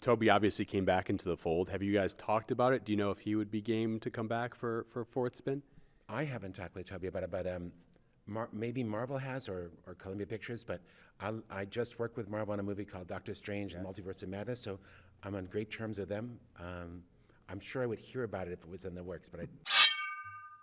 Tobey obviously came back into the fold. Have you guys talked about it? Do you know if he would be game to come back for fourth spin? I haven't talked with Tobey about it, but maybe Marvel has or Columbia Pictures, but I just worked with Marvel on a movie called Doctor Strange and Multiverse of Madness, so I'm on great terms with them. I'm sure I would hear about it if it was in the works, but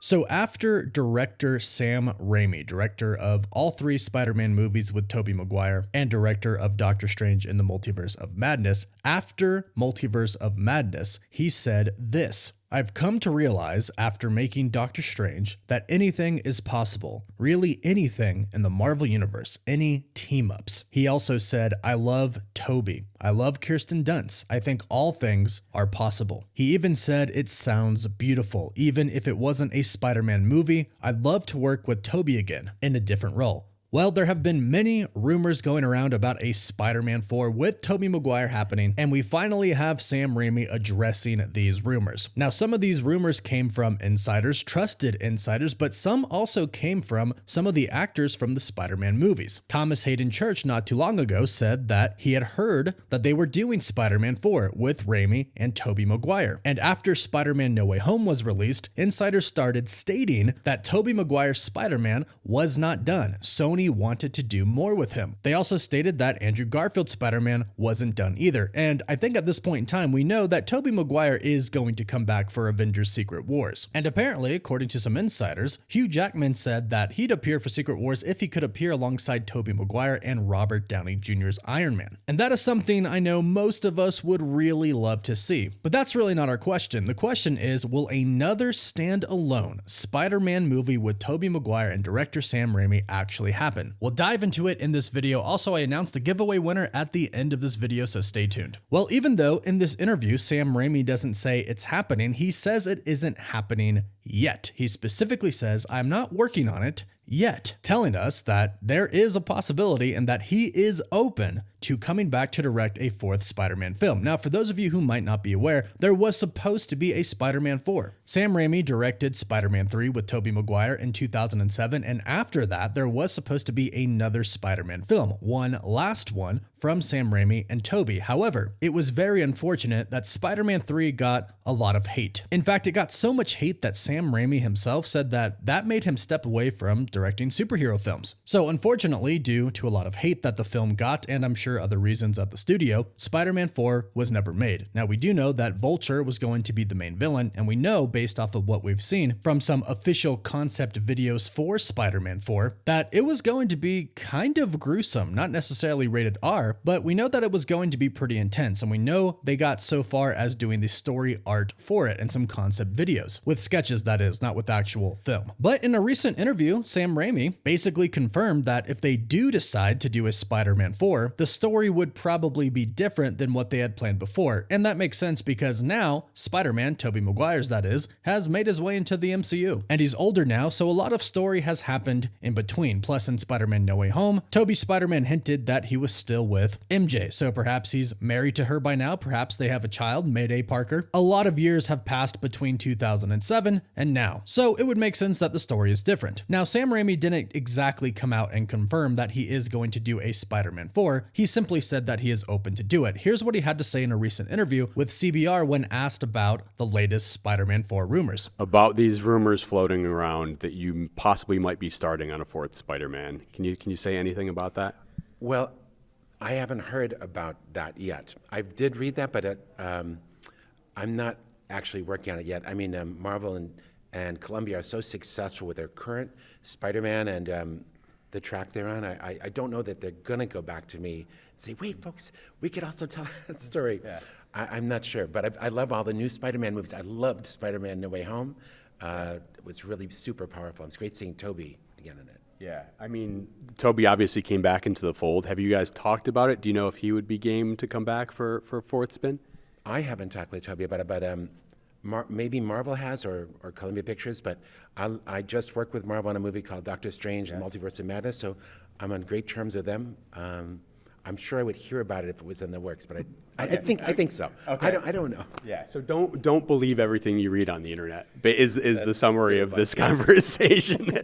So after director Sam Raimi, director of all three Spider-Man movies with Tobey Maguire and director of Doctor Strange in the Multiverse of Madness, after Multiverse of Madness, he said this: "I've come to realize after making Doctor Strange that anything is possible, really anything in the Marvel Universe, any team-ups." He also said, "I love Tobey. I love Kirsten Dunst. I think all things are possible." He even said, "It sounds beautiful. Even if it wasn't a Spider-Man movie, I'd love to work with Tobey again in a different role." Well, there have been many rumors going around about a Spider-Man 4 with Tobey Maguire happening, and we finally have Sam Raimi addressing these rumors. Now, some of these rumors came from insiders, trusted insiders, but some also came from some of the actors from the Spider-Man movies. Thomas Hayden Church not too long ago said that he had heard that they were doing Spider-Man 4 with Raimi and Tobey Maguire. And after Spider-Man No Way Home was released, insiders started stating that Tobey Maguire's Spider-Man was not done. Sony wanted to do more with him. They also stated that Andrew Garfield's Spider-Man wasn't done either. And I think at this point in time, we know that Tobey Maguire is going to come back for Avengers Secret Wars. And apparently, according to some insiders, Hugh Jackman said that he'd appear for Secret Wars if he could appear alongside Tobey Maguire and Robert Downey Jr.'s Iron Man. And that is something I know most of us would really love to see. But that's really not our question. The question is, will another standalone Spider-Man movie with Tobey Maguire and director Sam Raimi actually happen? We'll dive into it in this video. Also, I announced the giveaway winner at the end of this video, so stay tuned. Well, even though in this interview, Sam Raimi doesn't say it's happening, he says it isn't happening yet. He specifically says, "I'm not working on it yet," telling us that there is a possibility and that he is open to coming back to direct a fourth Spider-Man film. Now, for those of you who might not be aware, there was supposed to be a Spider-Man 4. Sam Raimi directed Spider-Man 3 with Tobey Maguire in 2007, and after that, there was supposed to be another Spider-Man film, one last one from Sam Raimi and Tobey. However, it was very unfortunate that Spider-Man 3 got a lot of hate. In fact, it got so much hate that Sam Raimi himself said that made him step away from directing superhero films. So unfortunately, due to a lot of hate that the film got, and I'm sure other reasons at the studio, Spider-Man 4 was never made. Now, we do know that Vulture was going to be the main villain, and we know, based off of what we've seen from some official concept videos for Spider-Man 4, that it was going to be kind of gruesome, not necessarily rated R, but we know that it was going to be pretty intense, and we know they got so far as doing the story art for it and some concept videos, with sketches that is, not with actual film. But in a recent interview, Sam Raimi basically confirmed that if they do decide to do a Spider-Man 4, the story would probably be different than what they had planned before. And that makes sense because now Spider-Man, Tobey Maguire's that is, has made his way into the MCU. And he's older now, so a lot of story has happened in between. Plus, in Spider-Man No Way Home, Tobey's Spider-Man hinted that he was still with MJ. So perhaps he's married to her by now, perhaps they have a child, Mayday Parker. A lot of years have passed between 2007 and now. So it would make sense that the story is different. Now, Sam Raimi didn't exactly come out and confirm that he is going to do a Spider-Man 4. He simply said that he is open to do it. Here's what he had to say in a recent interview with CBR when asked about the latest Spider-Man 4 rumors. About these rumors floating around that you possibly might be starting on a fourth Spider-Man. Can you say anything about that? Well, I haven't heard about that yet. I did read that, but I'm not actually working on it yet. I mean, Marvel and Columbia are so successful with their current Spider-Man and the track they're on. I don't know that they're going to go back to me and say, wait, folks, we could also tell that story. Yeah. I'm not sure, but I love all the new Spider-Man movies. I loved Spider-Man No Way Home. It was really super powerful. It's great seeing Tobey again in it. Yeah, I mean, Tobey obviously came back into the fold. Have you guys talked about it? Do you know if he would be game to come back for fourth spin? I haven't talked with Tobey about it, but maybe Marvel has or Columbia Pictures, but I just worked with Marvel on a movie called Doctor Strange and Multiverse of Madness, so I'm on great terms with them. I'm sure I would hear about it if it was in the works, but I think so. Okay. I don't know. Yeah. So don't believe everything you read on the internet. But is the summary of this conversation.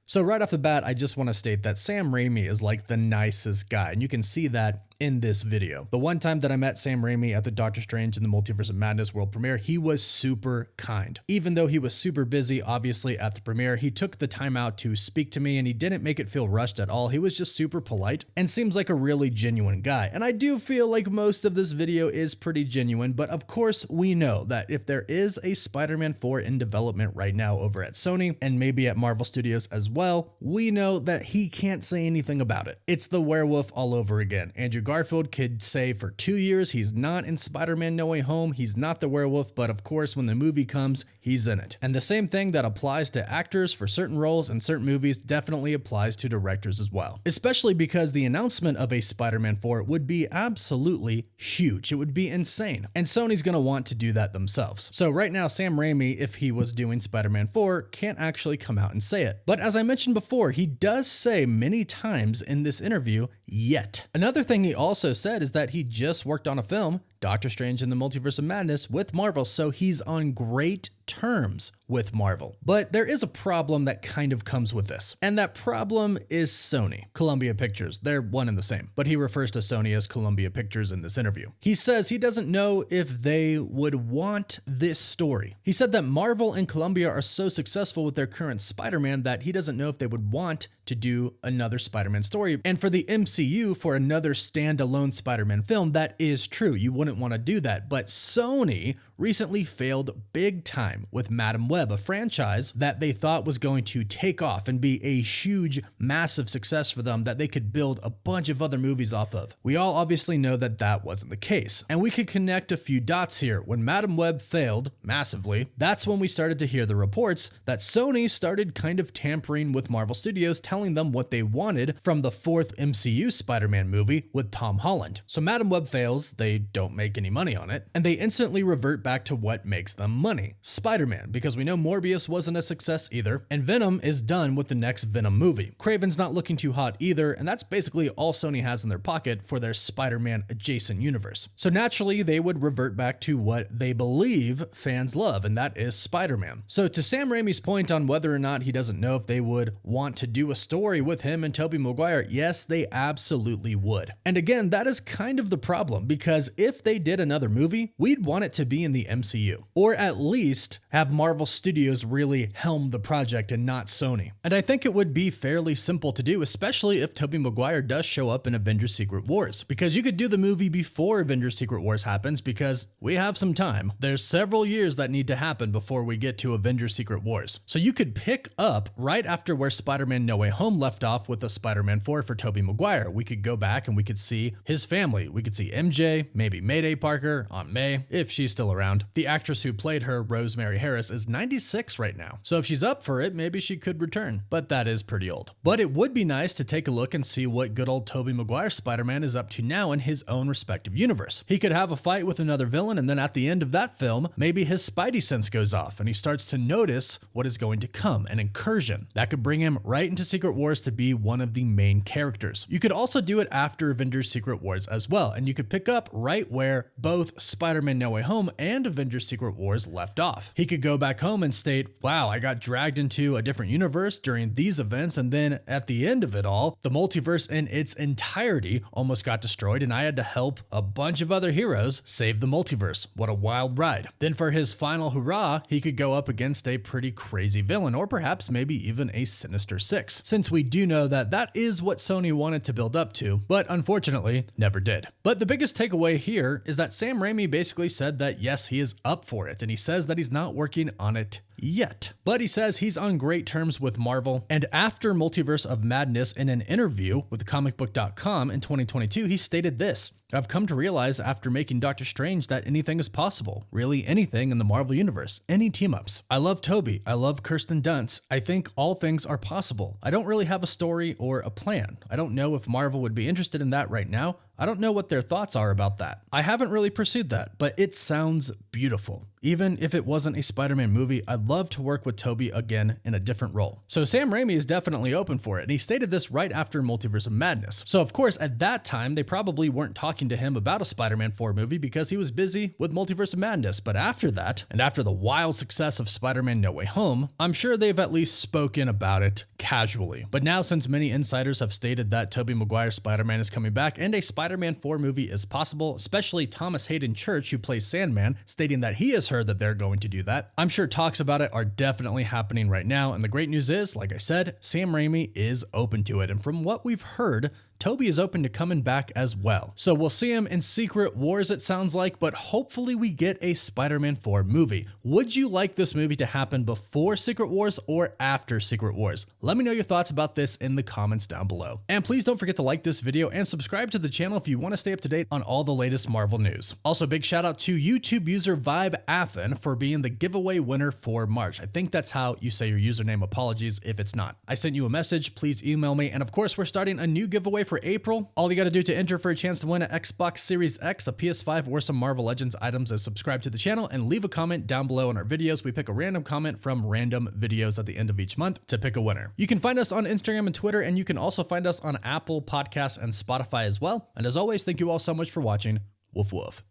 So right off the bat, I just want to state that Sam Raimi is like the nicest guy, and you can see that in this video. The one time that I met Sam Raimi at the Doctor Strange in the Multiverse of Madness world premiere, he was super kind. Even though he was super busy, obviously, at the premiere, he took the time out to speak to me and he didn't make it feel rushed at all. He was just super polite and seems like a really genuine guy. And I do feel like most of this video is pretty genuine, but of course we know that if there is a Spider-Man 4 in development right now over at Sony and maybe at Marvel Studios as well, we know that he can't say anything about it. It's the werewolf all over again. Andrew Garfield could say for 2 years he's not in Spider-Man No Way Home, he's not the werewolf, but of course when the movie comes, he's in it. And the same thing that applies to actors for certain roles in certain movies definitely applies to directors as well. Especially because the announcement of a Spider-Man 4 would be absolutely huge. It would be insane. And Sony's gonna want to do that themselves. So right now, Sam Raimi, if he was doing Spider-Man 4, can't actually come out and say it. But as I mentioned before, he does say many times in this interview, yet. Another thing he also said is that he just worked on a film, Doctor Strange in the Multiverse of Madness, with Marvel, so he's on great terms with Marvel. But there is a problem that kind of comes with this, and that problem is Sony. Columbia Pictures, they're one and the same, but he refers to Sony as Columbia Pictures in this interview. He says he doesn't know if they would want this story. He said that Marvel and Columbia are so successful with their current Spider-Man that he doesn't know if they would want to do another Spider-Man story. And for the MCU, for another standalone Spider-Man film, that is true. You wouldn't want to do that. But Sony recently failed big time with Madam Web, a franchise that they thought was going to take off and be a huge, massive success for them that they could build a bunch of other movies off of. We all obviously know that that wasn't the case. And we could connect a few dots here. When Madam Web failed massively, that's when we started to hear the reports that Sony started kind of tampering with Marvel Studios, telling them what they wanted from the fourth MCU Spider-Man movie with Tom Holland. So Madam Web fails, they don't make any money on it, and they instantly revert back to what makes them money. Spider-Man, because we know Morbius wasn't a success either, and Venom is done with the next Venom movie. Craven's not looking too hot either, and that's basically all Sony has in their pocket for their Spider-Man adjacent universe. So naturally, they would revert back to what they believe fans love, and that is Spider-Man. So to Sam Raimi's point on whether or not he doesn't know if they would want to do a story with him and Tobey Maguire, yes, they absolutely would. And again, that is kind of the problem, because if they did another movie, we'd want it to be in the MCU, or at least have Marvel Studios really helm the project and not Sony. And I think it would be fairly simple to do, especially if Tobey Maguire does show up in Avengers Secret Wars, because you could do the movie before Avengers Secret Wars happens, because we have some time. There's several years that need to happen before we get to Avengers Secret Wars. So you could pick up right after where Spider-Man No Way Home left off with a Spider-Man 4 for Tobey Maguire. We could go back and we could see his family. We could see MJ, maybe Mayday Parker, Aunt May, if she's still around. The actress who played her, Rosemary Harris, is 96 right now. So if she's up for it, maybe she could return. But that is pretty old. But it would be nice to take a look and see what good old Tobey Maguire Spider-Man is up to now in his own respective universe. He could have a fight with another villain, and then at the end of that film, maybe his Spidey sense goes off and he starts to notice what is going to come, an incursion. That could bring him right into Secret Wars to be one of the main characters. You could also do it after Avengers Secret Wars as well, and you could pick up right where both Spider-Man No Way Home and Avengers Secret Wars left off. He could go back home and state, wow, I got dragged into a different universe during these events, and then at the end of it all, the multiverse in its entirety almost got destroyed, and I had to help a bunch of other heroes save the multiverse. What a wild ride. Then for his final hurrah, he could go up against a pretty crazy villain, or perhaps maybe even a Sinister Six, since we do know that that is what Sony wanted to build up to, but unfortunately never did. But the biggest takeaway here is that Sam Raimi basically said that yes, he is up for it, and he says that he's not working on it yet. But he says he's on great terms with Marvel, and after Multiverse of Madness, in an interview with comicbook.com in 2022, he stated this: I've come to realize after making Doctor Strange that anything is possible. Really anything in the Marvel Universe. Any team-ups. I love Tobey. I love Kirsten Dunst. I think all things are possible. I don't really have a story or a plan. I don't know if Marvel would be interested in that right now. I don't know what their thoughts are about that. I haven't really pursued that, but it sounds beautiful. Even if it wasn't a Spider-Man movie, I'd love to work with Tobey again in a different role. So Sam Raimi is definitely open for it, and he stated this right after Multiverse of Madness. So of course, at that time, they probably weren't talking to him about a Spider-Man 4 movie because he was busy with Multiverse of Madness. But after that, and after the wild success of Spider-Man No Way Home, I'm sure they've at least spoken about it casually. But now, since many insiders have stated that Tobey Maguire Spider-Man is coming back and a Spider-Man 4 movie is possible, especially Thomas Hayden Church, who plays Sandman, stating that he has heard that they're going to do that, I'm sure talks about it are definitely happening right now. And the great news is, like I said, Sam Raimi is open to it. And from what we've heard, Tobey is open to coming back as well. So we'll see him in Secret Wars, it sounds like, but hopefully we get a Spider-Man 4 movie. Would you like this movie to happen before Secret Wars or after Secret Wars? Let me know your thoughts about this in the comments down below. And please don't forget to like this video and subscribe to the channel if you want to stay up to date on all the latest Marvel news. Also, big shout out to YouTube user Vibe Athen for being the giveaway winner for March. I think that's how you say your username. Apologies if it's not. I sent you a message, please email me. And of course, we're starting a new giveaway for April. All you got to do to enter for a chance to win an Xbox Series X, a PS5, or some Marvel Legends items is subscribe to the channel and leave a comment down below on our videos. We pick a random comment from random videos at the end of each month to pick a winner. You can find us on Instagram and Twitter, and you can also find us on Apple Podcasts and Spotify as well. And as always, thank you all so much for watching. Woof woof.